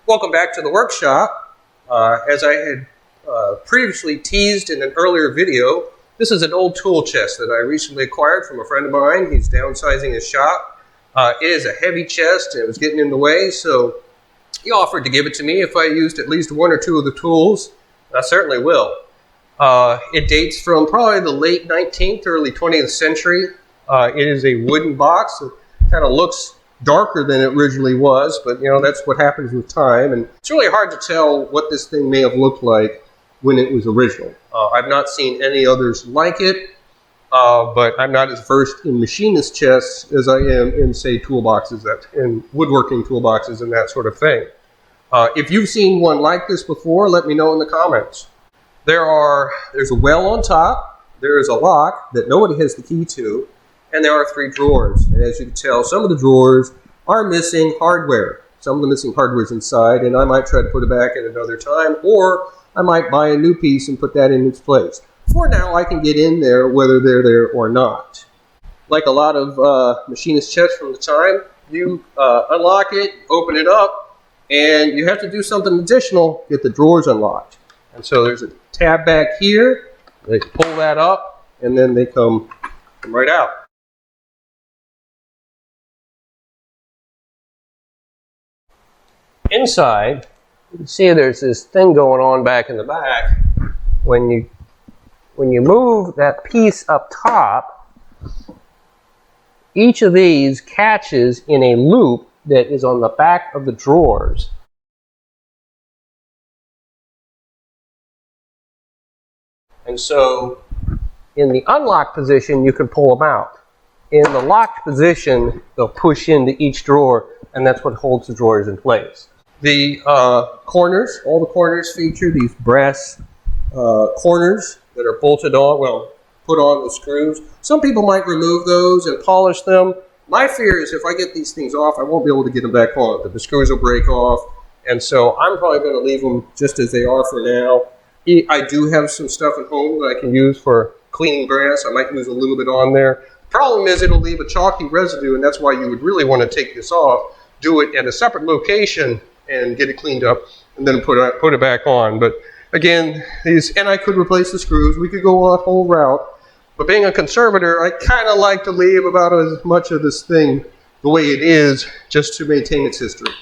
Welcome back to the workshop. As I had previously teased in an earlier video, this is an old tool chest that I recently acquired from a friend of mine. He's downsizing his shop. It is a heavy chest and it was getting in the way, so he offered to give it to me if I used at least one or two of the tools. I certainly will. It dates from probably the late 19th, early 20th century. It is a wooden box. It kind of looks darker than it originally was, but you know, that's what happens with time, and it's really hard to tell what this thing may have looked like when it was original. I've not seen any others like it, but I'm not as versed in machinist chests as I am in, say, toolboxes, in woodworking toolboxes and that sort of thing. If you've seen one like this before, let me know in the comments. There's a well on top, there is a lock that nobody has the key to, and there are 3 drawers. And as you can tell, some of the drawers are missing hardware. Some of the missing hardware is inside, and I might try to put it back at another time, or I might buy a new piece and put that in its place. For now, I can get in there whether they're there or not. Like a lot of machinist chests from the time, you unlock it, open it up, and you have to do something additional, get the drawers unlocked. And so there's a tab back here, they pull that up, and then they come right out. Inside, you can see there's this thing going on back in the back. When you move that piece up top, each of these catches in a loop that is on the back of the drawers. And so in the unlocked position, you can pull them out. In the locked position, they'll push into each drawer, and that's what holds the drawers in place. The corners, all the corners feature these brass corners that are bolted on, well, put on with screws. Some people might remove those and polish them. My fear is if I get these things off, I won't be able to get them back on. The screws will break off, and so I'm probably going to leave them just as they are for now. I do have some stuff at home that I can use for cleaning brass. I might use a little bit on there. Problem is it'll leave a chalky residue, and that's why you would really want to take this off, do it at a separate location, and get it cleaned up, and then put it back on. But again, and I could replace the screws. We could go on a whole route. But being a conservator, I kind of like to leave about as much of this thing the way it is, just to maintain its history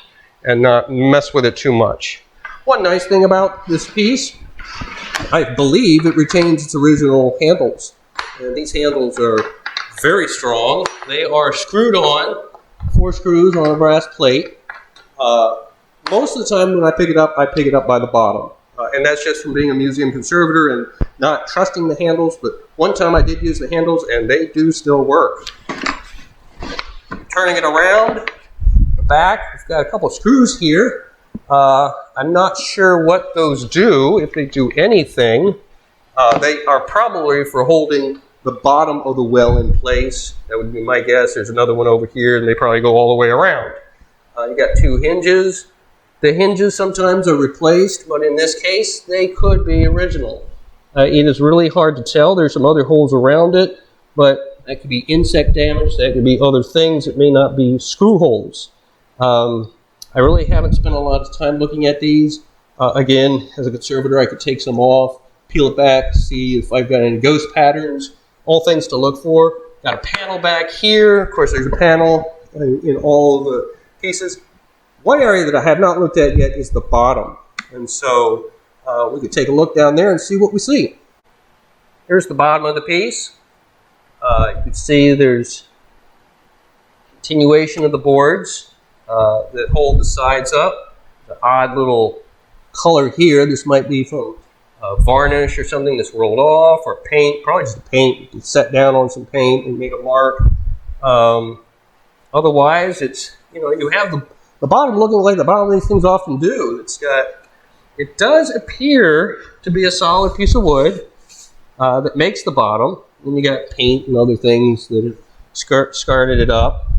and not mess with it too much. One nice thing about this piece, I believe it retains its original handles. And these handles are very strong. They are screwed on, 4 screws on a brass plate. Most of the time when I pick it up by the bottom. And that's just from being a museum conservator and not trusting the handles. But one time I did use the handles, and they do still work. Turning it around, the back, it's got a couple screws here. I'm not sure what those do, if they do anything. They are probably for holding the bottom of the well in place. That would be my guess. There's another one over here, and they probably go all the way around. You got 2 hinges. The hinges sometimes are replaced, but in this case, they could be original. It is really hard to tell. There's some other holes around it, but that could be insect damage. That could be other things. It may not be screw holes. I really haven't spent a lot of time looking at these. Again, as a conservator, I could take some off, peel it back, see if I've got any ghost patterns, all things to look for. Got a panel back here. Of course, there's a panel in all the pieces. One area that I have not looked at yet is the bottom. And so we could take a look down there and see what we see. Here's the bottom of the piece. You can see there's continuation of the boards that hold the sides up. The odd little color here. This might be from varnish or something that's rolled off, or paint. Probably just the paint. You can set down on some paint and make a mark. Otherwise, it's, you have the bottom looking like the bottom of these things often do. It does appear to be a solid piece of wood that makes the bottom. And you got paint and other things that have scarred it up.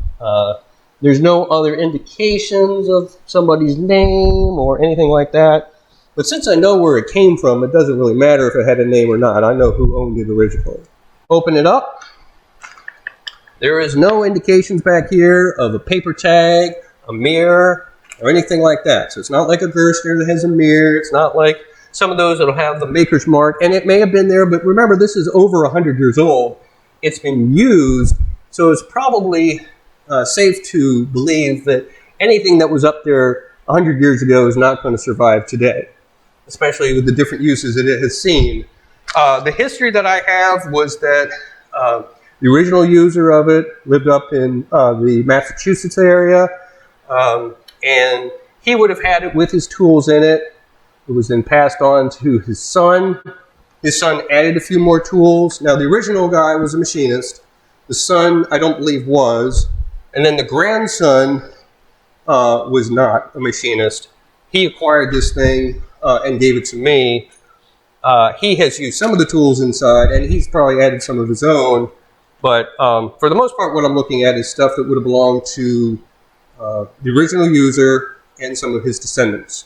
There's no other indications of somebody's name or anything like that. But since I know where it came from, it doesn't really matter if it had a name or not. I know who owned it originally. Open it up. There is no indications back here of a paper tag, a mirror, or anything like that. So it's not like a Gerstner that has a mirror. It's not like some of those that'll have the maker's mark, and it may have been there, but remember, this is over 100 years old. It's been used, so it's probably safe to believe that anything that was up there 100 years ago is not going to survive today, especially with the different uses that it has seen. The history that I have was that the original user of it lived up in the Massachusetts area, and he would have had it with his tools in it. It was then passed on to his son. His son added a few more tools. Now, the original guy was a machinist. The son, I don't believe, was. And then the grandson was not a machinist. He acquired this thing and gave it to me. He has used some of the tools inside, and he's probably added some of his own. But for the most part, what I'm looking at is stuff that would have belonged to the original user and some of his descendants,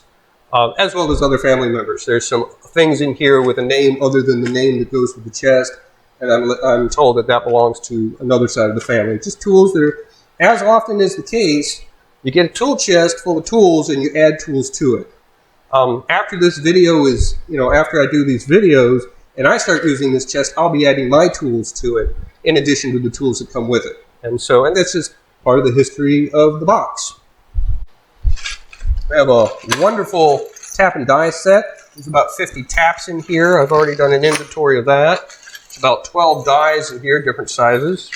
as well as other family members. There's some things in here with a name other than the name that goes with the chest, and I'm told that that belongs to another side of the family. Just tools that are, as often is the case, you get a tool chest full of tools and you add tools to it. After this video is, after I do these videos and I start using this chest, I'll be adding my tools to it in addition to the tools that come with it. And that's just part of the history of the box. We have a wonderful tap and die set. There's about 50 taps in here. I've already done an inventory of that. It's about 12 dies in here, different sizes.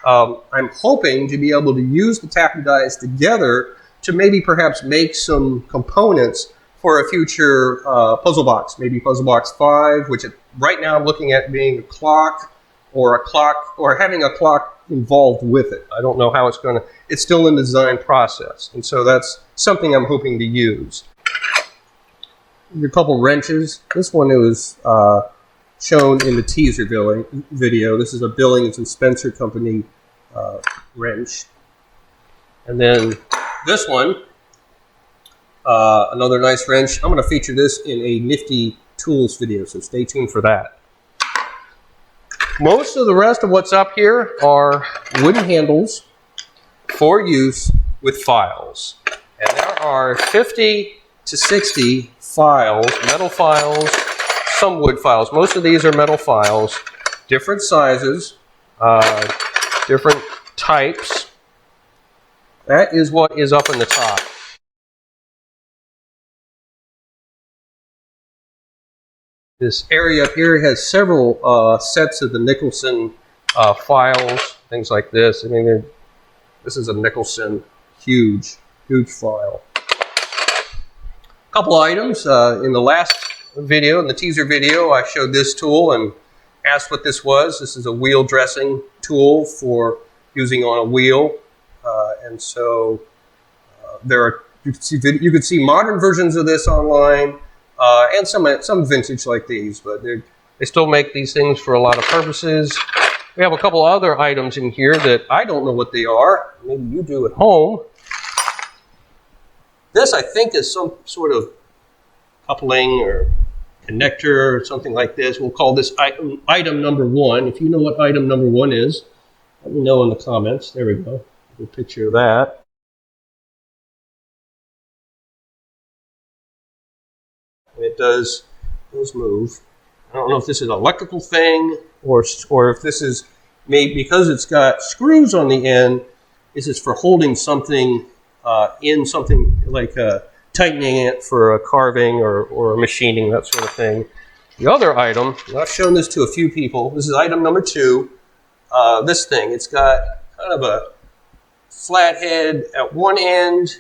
I'm hoping to be able to use the tap and dies together to maybe perhaps make some components for a future puzzle box, maybe puzzle box 5, which right now I'm looking at being a clock or having a clock involved with it. I don't know how it's still in the design process. And so that's something I'm hoping to use. A couple wrenches. This one was shown in the teaser video. This is a Billings and Spencer Company wrench. And then this one, another nice wrench. I'm going to feature this in a nifty tools video, so stay tuned for that. Most of the rest of what's up here are wooden handles for use with files. And there are 50 to 60 files, metal files, some wood files. Most of these are metal files, different sizes, different types. That is what is up in the top. This area up here has several sets of the Nicholson files, things like this. I mean, this is a Nicholson, huge file. A couple items. In the last video, in the teaser video, I showed this tool and asked what this was. This is a wheel dressing tool for using on a wheel. And so you could see modern versions of this online. And some vintage like these, but they still make these things for a lot of purposes. We have a couple other items in here that I don't know what they are. Maybe you do at home. This, I think, is some sort of coupling or connector or something like this. We'll call this item number 1. If you know what item number 1 is, let me know in the comments. There we go. A picture of that. It does move. I don't know if this is an electrical thing or if this is made because it's got screws on the end. This is for holding something in something like tightening it for a carving or machining, that sort of thing. The other item, and I've shown this to a few people. This is item number 2. This thing, it's got kind of a flat head at one end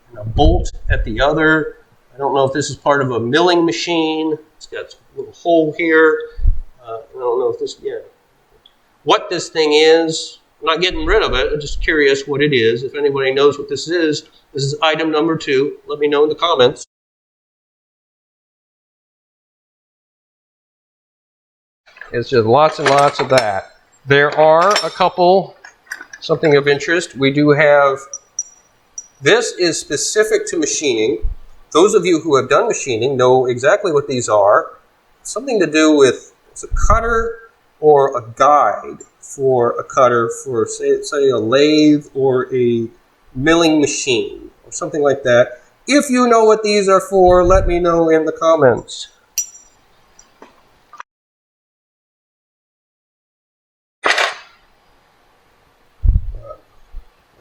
and a bolt at the other. I don't know if this is part of a milling machine. It's got a little hole here. I don't know if what this thing is. I'm not getting rid of it. I'm just curious what it is. If anybody knows what this is item number 2. Let me know in the comments. It's just lots and lots of that. There are a couple, something of interest. We do have, this is specific to machining. Those of you who have done machining know exactly what these are. Something to do with a cutter or a guide for a cutter for, say a lathe or a milling machine. or something like that. If you know what these are for, let me know in the comments.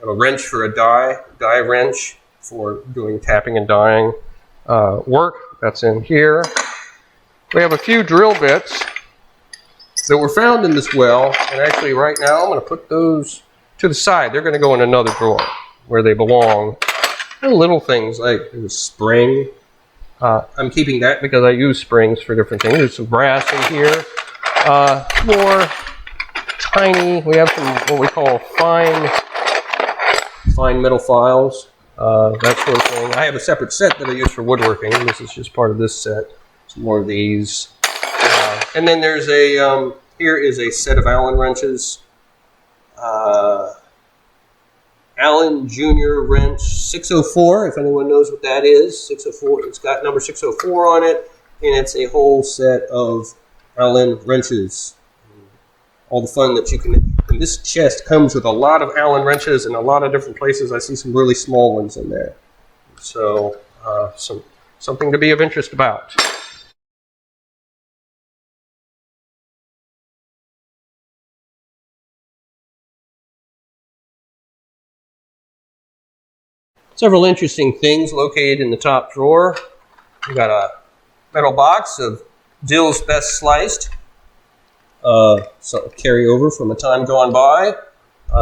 A wrench for a die wrench for doing tapping and dyeing work. That's in here. We have a few drill bits that were found in this well, and actually right now I'm going to put those to the side. They're going to go in another drawer where they belong. And little things like a spring. I'm keeping that because I use springs for different things. There's some brass in here. More tiny. We have some what we call fine metal files, that sort of thing. I have a separate set that I use for woodworking. This is just part of this set. Some more of these. And then there's a, here is a set of Allen wrenches. Allen Junior Wrench 604, if anyone knows what that is. 604, it's got number 604 on it, and it's a whole set of Allen wrenches. All the fun that you can, and this chest comes with a lot of Allen wrenches in a lot of different places. I see some really small ones in there. So, something to be of interest about. Several interesting things located in the top drawer. We got a metal box of Dill's Best Sliced. So carryover from a time gone by.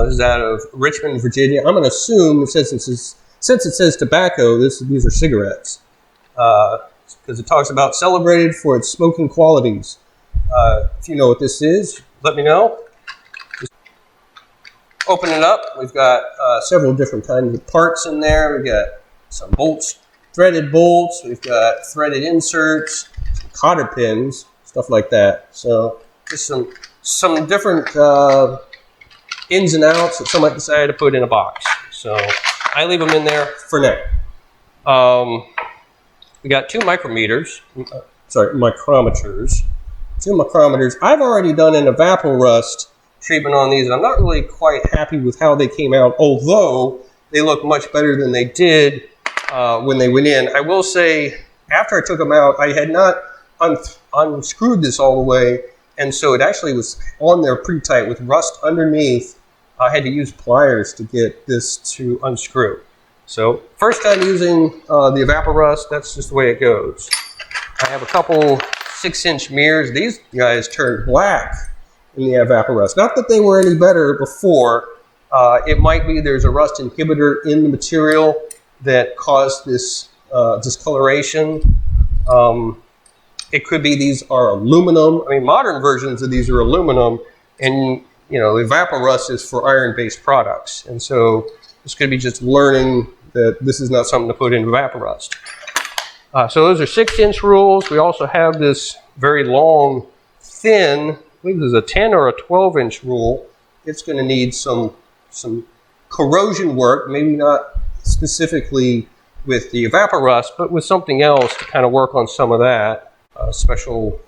This is out of Richmond, Virginia. I'm going to assume, since it says tobacco, these are cigarettes. Because it talks about celebrated for its smoking qualities. If you know what this is, let me know. Just open it up. We've got several different kinds of parts in there. We've got some bolts, threaded bolts. We've got threaded inserts, some cotter pins, stuff like that. So just some different ins and outs that somebody decided to put in a box. So I leave them in there for now. We got two micrometers. Micrometers. Two micrometers. I've already done an evaporust treatment on these, and I'm not really quite happy with how they came out, although they look much better than they did when they went in. I will say, after I took them out, I had not unscrewed this all the way, and so it actually was on there pretty tight with rust underneath. I had to use pliers to get this to unscrew. So first time using the evaporust, that's just the way it goes. I have a couple 6-inch mirrors. These guys turned black in the evaporust. Not that they were any better before. It might be there's a rust inhibitor in the material that caused this discoloration. It could be these are aluminum. I mean, modern versions of these are aluminum, and you know, the evaporust is for iron-based products. And so this could be just learning that this is not something to put in evaporust. So those are 6-inch rules. We also have this very long, thin, I believe this is a 10 or a 12-inch rule. It's going to need some corrosion work, maybe not specifically with the evaporust, but with something else to kind of work on some of that. Special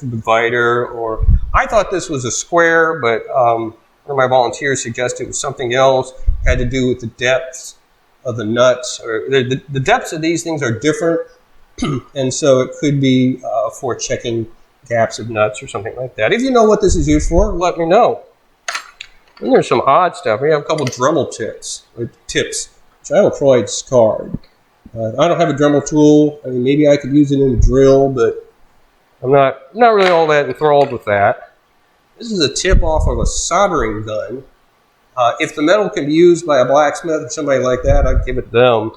divider, or I thought this was a square, but one of my volunteers suggested it was something else. It had to do with the depths of the nuts, or the depths of these things are different, and so it could be for checking gaps of nuts or something like that. If you know what this is used for, let me know. Then there's some odd stuff. We have a couple Dremel tips, which I will probably discard. I don't have a Dremel tool. I mean, maybe I could use it in a drill, but I'm not really all that enthralled with that. This is a tip off of a soldering gun. If the metal can be used by a blacksmith or somebody like that, I'd give it to them.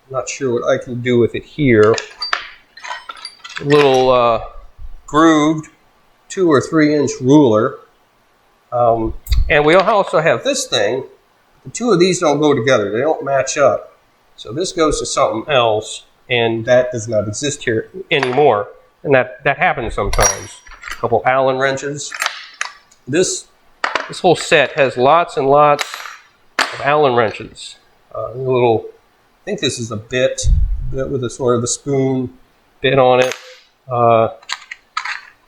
I'm not sure what I can do with it here. A little grooved 2 or 3-inch ruler. And we also have this thing. The two of these don't go together. They don't match up. So this goes to something else, and that does not exist here anymore. And that happens sometimes. A couple Allen wrenches. This whole set has lots and lots of Allen wrenches. I think this is a bit with a sort of a spoon bit on it.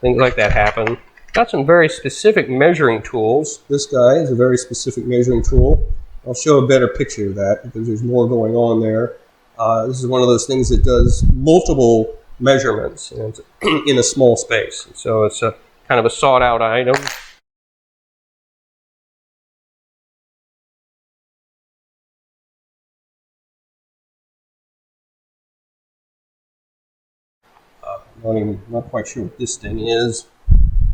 Things like that happen. Got some very specific measuring tools. This guy is a very specific measuring tool. I'll show a better picture of that because there's more going on there. This is one of those things that does multiple measurements in a small space. So it's a kind of a sought out item. Not quite sure what this thing is.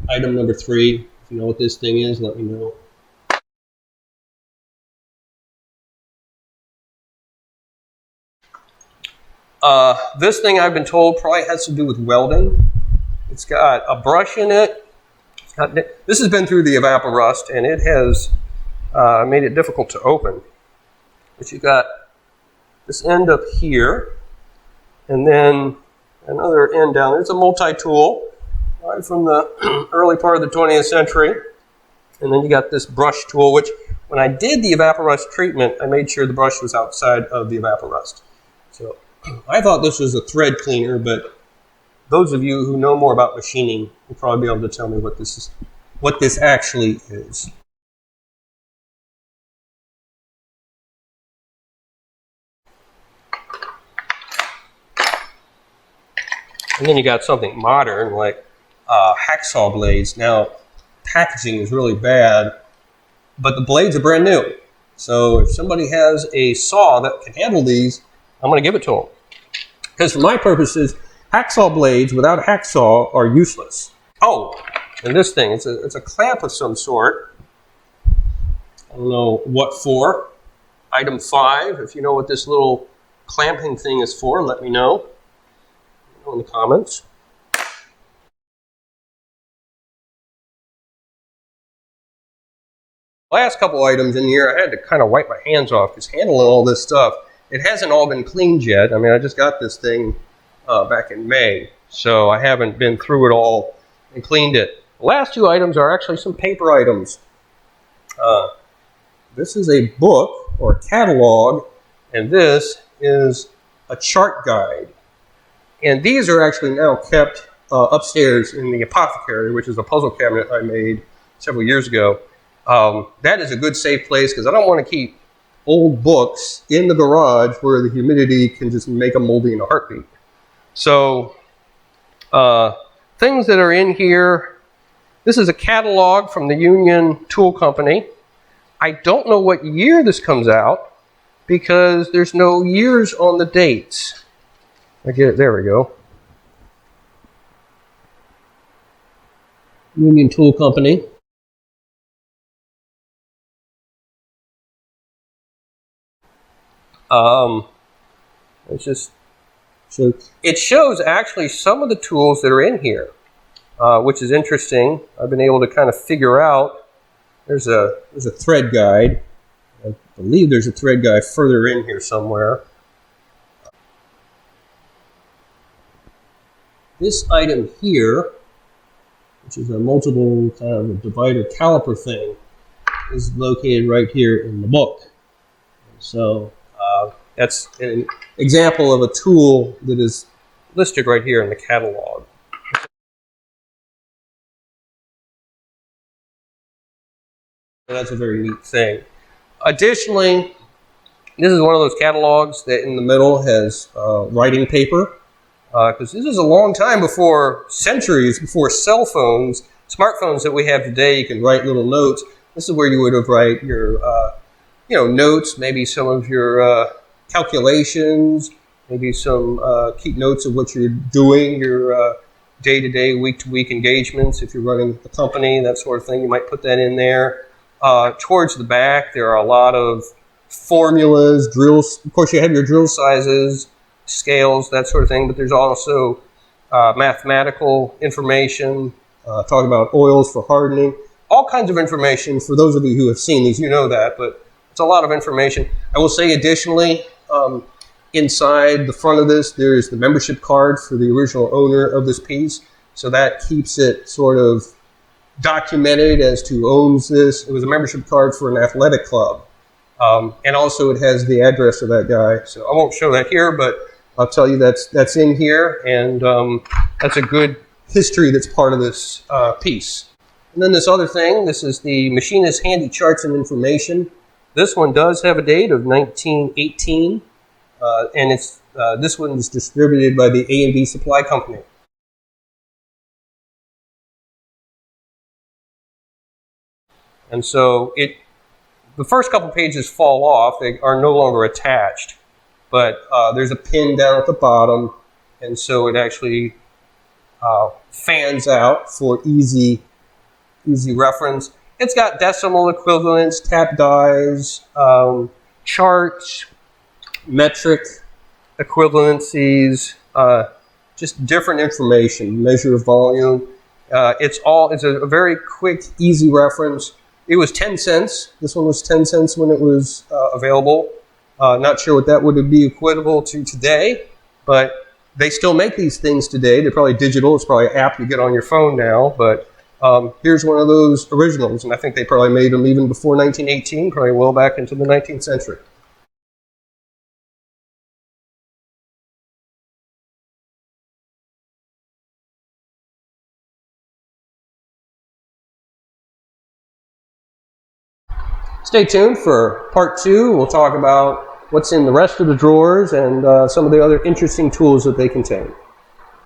Item number 3. If you know what this thing is, let me know. This thing, I've been told, probably has to do with welding. It's got a brush in it. This has been through the evaporust, and it has made it difficult to open. But you got this end up here, and then another end down there. It's a multi-tool, right from the early part of the 20th century. And then you got this brush tool, which when I did the evaporust treatment, I made sure the brush was outside of the evaporust. So I thought this was a thread cleaner, but those of you who know more about machining will probably be able to tell me what this actually is. And then you got something modern like hacksaw blades. Now, packaging is really bad, but the blades are brand new. So if somebody has a saw that can handle these, I'm going to give it to them. Because for my purposes, hacksaw blades without a hacksaw are useless. Oh, and this thing, it's a clamp of some sort. I don't know what for. Item 5, if you know what this little clamping thing is for, let me know in the comments. Last couple items in here, I had to kind of wipe my hands off because handling all this stuff, it hasn't all been cleaned yet. I mean, I just got this thing back in May, so I haven't been through it all and cleaned it. The last 2 items are actually some paper items. This is a book or a catalog, and this is a chart guide. And these are actually now kept upstairs in the apothecary, which is a puzzle cabinet I made several years ago. That is a good safe place because I don't want to keep old books in the garage where the humidity can just make them moldy in a heartbeat. So things that are in here, this is a catalog from the Union Tool Company. I don't know what year this comes out because there's no years on the dates. I get it, there we go. Union Tool Company. It's just, so it shows actually some of the tools that are in here, which is interesting. I've been able to kind of figure out, there's a thread guide. I believe there's a thread guide further in here somewhere. This item here, which is a multiple kind of a divider caliper thing, is located right here in the book. So that's an example of a tool that is listed right here in the catalog. That's a very neat thing. Additionally, this is one of those catalogs that in the middle has writing paper. Because this is a long time before, centuries before cell phones, smartphones that we have today. You can write little notes. This is where you would have write your, notes, maybe some of your calculations, maybe some keep notes of what you're doing, your day-to-day, week-to-week engagements. If you're running a company, that sort of thing, you might put that in there. Towards the back, there are a lot of formulas, drills. Of course, you have your drill sizes, scales, that sort of thing, but there's also mathematical information, talking about oils for hardening, all kinds of information. For those of you who have seen these, you know that, but it's a lot of information. I will say additionally, inside the front of this, there's the membership card for the original owner of this piece, so that keeps it sort of documented as to who owns this. It was a membership card for an athletic club, and also it has the address of that guy, so I won't show that here, but I'll tell you that's in here, and that's a good history that's part of this piece. And then this other thing, this is the Machinist Handy Charts and Information. This one does have a date of 1918, and this one is distributed by the A&B Supply Company. And so the first couple pages fall off. They are no longer attached, but there's a pin down at the bottom, and so it actually fans out for easy reference. It's got decimal equivalents, tap dies, charts, metric equivalencies, just different information, measure of volume. It's a very quick, easy reference. It was 10 cents. This one was 10 cents when it was available. Not sure what that would be equivalent to today, but they still make these things today. They're probably digital. It's probably an app you get on your phone now, but here's one of those originals, and I think they probably made them even before 1918, probably well back into the 19th century. Stay tuned for part 2. We'll talk about what's in the rest of the drawers and some of the other interesting tools that they contain.